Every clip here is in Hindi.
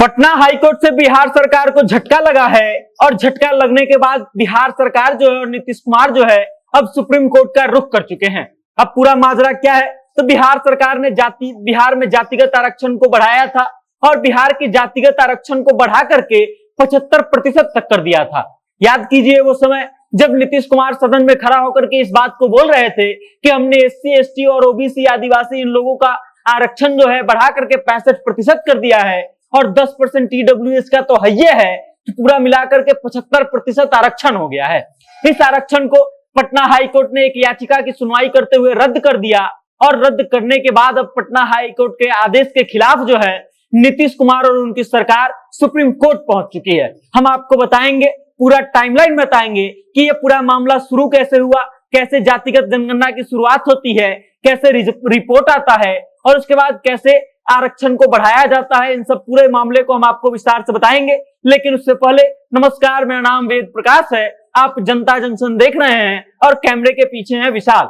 पटना हाईकोर्ट से बिहार सरकार को झटका लगा है और झटका लगने के बाद बिहार सरकार जो है और नीतीश कुमार जो है अब सुप्रीम कोर्ट का रुख कर चुके हैं। अब पूरा माजरा क्या है, तो बिहार सरकार ने बिहार में जातिगत आरक्षण को बढ़ाया था और बिहार की जातिगत आरक्षण को बढ़ा करके 75% तक कर दिया था। याद कीजिए वो समय जब नीतीश कुमार सदन में खड़ा होकर के इस बात को बोल रहे थे कि हमने SC ST और OBC आदिवासी इन लोगों का आरक्षण जो है बढ़ा करके 65% कर दिया है और 10% EWS का तो है कि पूरा मिलाकर के 75% आरक्षण हो गया है। इस आरक्षण को पटना हाईकोर्ट ने एक याचिका की सुनवाई करते हुए रद्द कर दिया और रद्द करने के बाद अब पटना हाईकोर्ट के आदेश के खिलाफ जो है नीतीश कुमार और उनकी सरकार सुप्रीम कोर्ट पहुंच चुकी है। हम आपको बताएंगे, पूरा टाइमलाइन बताएंगे कि ये पूरा मामला शुरू कैसे हुआ, कैसे जातिगत जनगणना की शुरुआत होती है, कैसे रिपोर्ट आता है और उसके बाद कैसे आरक्षण को बढ़ाया जाता है। इन सब पूरे मामले को हम आपको विस्तार से बताएंगे। लेकिन उससे पहले नमस्कार, मेरा नाम वेद प्रकाश है, आप जनता जंक्शन देख रहे हैं और कैमरे के पीछे है विशाल।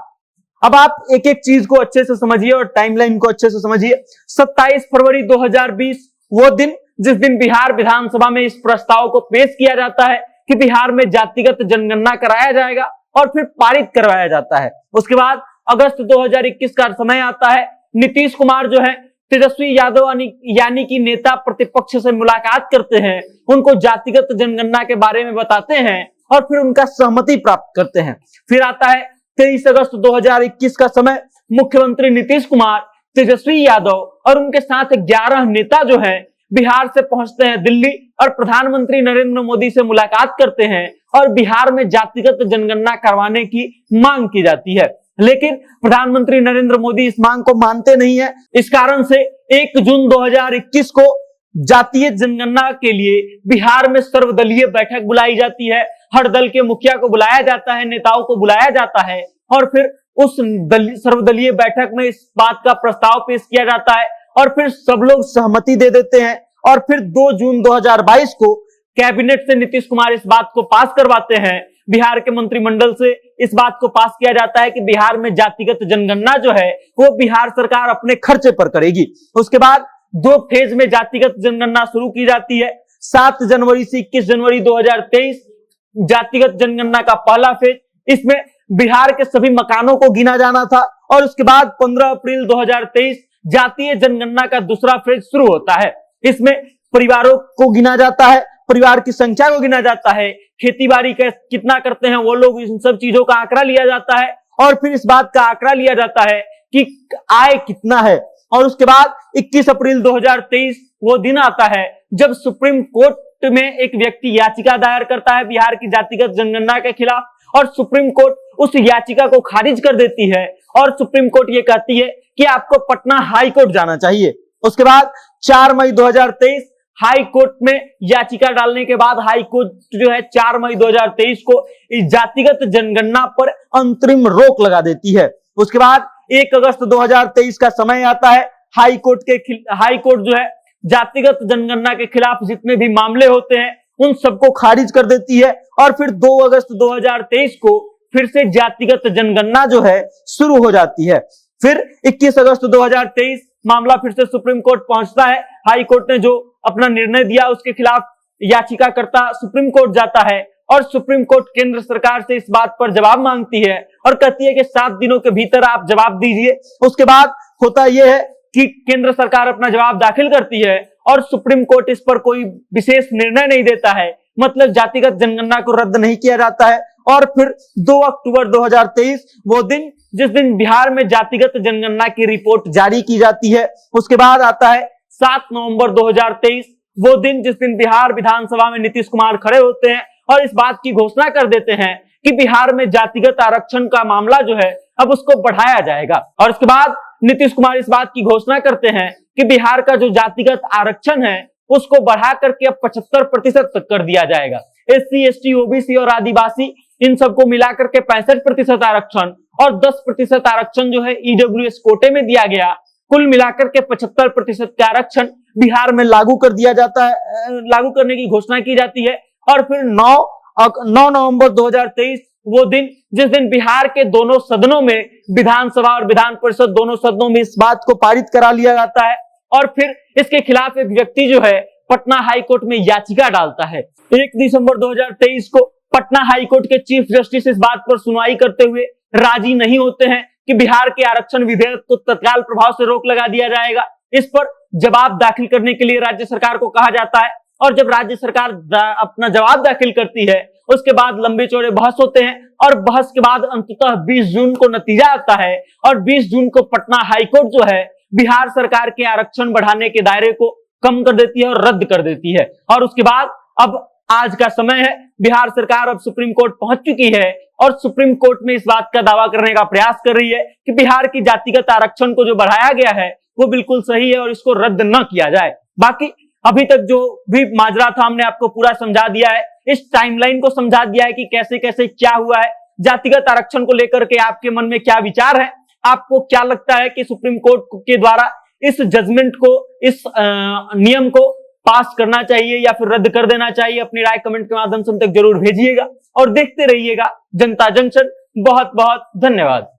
अब आप एक एक चीज को अच्छे से समझिए और टाइमलाइन को अच्छे से समझिए। 27 फरवरी 2020 वो दिन जिस दिन बिहार विधानसभा में इस प्रस्ताव को पेश किया जाता है कि बिहार में जातिगत जनगणना कराया जाएगा और फिर पारित करवाया जाता है। उसके बाद अगस्त 2021 का समय आता है। नीतीश कुमार जो है तेजस्वी यादव यानी कि नेता प्रतिपक्ष से मुलाकात करते हैं, उनको जातिगत जनगणना के बारे में बताते हैं और फिर उनका सहमति प्राप्त करते हैं। फिर आता है 23 अगस्त 2021 का समय। मुख्यमंत्री नीतीश कुमार, तेजस्वी यादव और उनके साथ 11 नेता जो है बिहार से पहुंचते हैं दिल्ली और प्रधानमंत्री नरेंद्र मोदी से मुलाकात करते हैं और बिहार में जातिगत जनगणना करवाने की मांग की जाती है। लेकिन प्रधानमंत्री नरेंद्र मोदी इस मांग को मानते नहीं है। इस कारण से 1 जून 2021 को जातीय जनगणना के लिए बिहार में सर्वदलीय बैठक बुलाई जाती है। हर दल के मुखिया को बुलाया जाता है, नेताओं को बुलाया जाता है और फिर उस सर्वदलीय बैठक में इस बात का प्रस्ताव पेश किया जाता है और फिर सब लोग सहमति दे देते हैं और फिर 2 जून 2022 को कैबिनेट से नीतीश कुमार इस बात को पास करवाते हैं। बिहार के मंत्रिमंडल से इस बात को पास किया जाता है कि बिहार में जातिगत जनगणना जो है वो बिहार सरकार अपने खर्चे पर करेगी। उसके बाद 2 फेज में जातिगत जनगणना शुरू की जाती है। 7 जनवरी से 21 जनवरी 2023 जातिगत जनगणना का पहला फेज, इसमें बिहार के सभी मकानों को गिना जाना था और उसके बाद 15 अप्रैल 2023 जातीय जनगणना का दूसरा फेज शुरू होता है। इसमें परिवारों को गिना जाता है, परिवार की संख्या को गिना जाता है, खेती बाड़ी कितना करते हैं वो लोग, इन सब चीजों का आंकड़ा लिया जाता है और फिर इस बात का आंकड़ा लिया जाता है कि आय कितना है। और उसके बाद 21 अप्रैल 2023 वो दिन आता है जब सुप्रीम कोर्ट में एक व्यक्ति याचिका दायर करता है बिहार की जातिगत जनगणना के खिलाफ और सुप्रीम कोर्ट उस याचिका को खारिज कर देती है और सुप्रीम कोर्ट ये कहती है कि आपको पटना हाई कोर्ट जाना चाहिए। उसके बाद 4 मई 2023 हाई कोर्ट में याचिका डालने के बाद हाई कोर्ट जो है 4 मई 2023 को इस जातिगत जनगणना पर अंतरिम रोक लगा देती है। उसके बाद 1 अगस्त 2023 का समय आता है। हाई कोर्ट जो है जातिगत जनगणना के खिलाफ जितने भी मामले होते हैं उन सबको खारिज कर देती है और फिर 2 अगस्त 2023 को फिर से जातिगत जनगणना जो है शुरू हो जाती है। फिर 21 अगस्त 2023 मामला फिर से सुप्रीम कोर्ट पहुंचता है। हाई कोर्ट ने जो अपना निर्णय दिया उसके खिलाफ याचिकाकर्ता सुप्रीम कोर्ट जाता है और सुप्रीम कोर्ट केंद्र सरकार से इस बात पर जवाब मांगती है और कहती है कि 7 दिनों के भीतर आप जवाब दीजिए। उसके बाद होता यह है कि केंद्र सरकार अपना जवाब दाखिल करती है और सुप्रीम कोर्ट इस पर कोई विशेष निर्णय नहीं देता है, मतलब जातिगत जनगणना को रद्द नहीं किया जाता है। और फिर 2 अक्टूबर 2023 वो दिन जिस दिन बिहार में जातिगत जनगणना की रिपोर्ट जारी की जाती है। उसके बाद आता है 7 नवंबर 2023 वो दिन जिस दिन बिहार विधानसभा में नीतीश कुमार खड़े होते हैं और इस बात की घोषणा कर देते हैं कि बिहार में जातिगत आरक्षण का मामला जो है अब उसको बढ़ाया जाएगा। और उसके बाद नीतीश कुमार इस बात की घोषणा करते हैं कि बिहार का जो जातिगत आरक्षण है उसको बढ़ा करके अब 75% तक कर दिया जाएगा। SC ST OBC और आदिवासी इन सबको मिलाकर के 65% आरक्षण और 10% आरक्षण जो है EWS कोटे में दिया गया। कुल मिलाकर के 75% का आरक्षण बिहार में लागू कर दिया जाता है, लागू करने की घोषणा की जाती है। और फिर 9 नवंबर 2023 वो दिन जिस दिन बिहार के दोनों सदनों में, विधानसभा और विधान परिषद दोनों सदनों में इस बात को पारित करा लिया जाता है और फिर इसके खिलाफ एक व्यक्ति जो है पटना हाईकोर्ट में याचिका डालता है। 1 दिसंबर 2023 को पटना हाईकोर्ट के चीफ जस्टिस इस बात पर सुनवाई करते हुए राजी नहीं होते हैं कि बिहार के आरक्षण विधेयक को तत्काल प्रभाव से रोक लगा दिया जाएगा। इस पर जवाब दाखिल करने के लिए राज्य सरकार को कहा जाता है और जब राज्य सरकार अपना जवाब दाखिल करती है उसके बाद लंबे चौड़े बहस होते हैं और बहस के बाद अंततः 20 जून को नतीजा आता है और 20 जून को पटना हाईकोर्ट जो है बिहार सरकार के आरक्षण बढ़ाने के दायरे को कम कर देती है और रद्द कर देती है। और उसके बाद अब आज का समय है, बिहार सरकार अब सुप्रीम कोर्ट पहुंच चुकी है और सुप्रीम कोर्ट में इस बात का दावा करने का प्रयास कर रही है कि बिहार की जातिगत आरक्षण को जो बढ़ाया गया है वो बिल्कुल सही है और इसको रद्द न किया जाए। बाकी अभी तक जो भी माजरा था हमने आपको पूरा समझा दिया है, इस टाइमलाइन को समझा दिया है कि कैसे कैसे क्या हुआ है, जातिगत आरक्षण को लेकर के आपके मन में क्या विचार है, आपको क्या लगता है कि सुप्रीम कोर्ट के द्वारा इस जजमेंट को, इस नियम को पास करना चाहिए या फिर रद्द कर देना चाहिए। अपनी राय कमेंट के माध्यम से हम तक जरूर भेजिएगा और देखते रहिएगा जनता जंक्शन। बहुत बहुत धन्यवाद।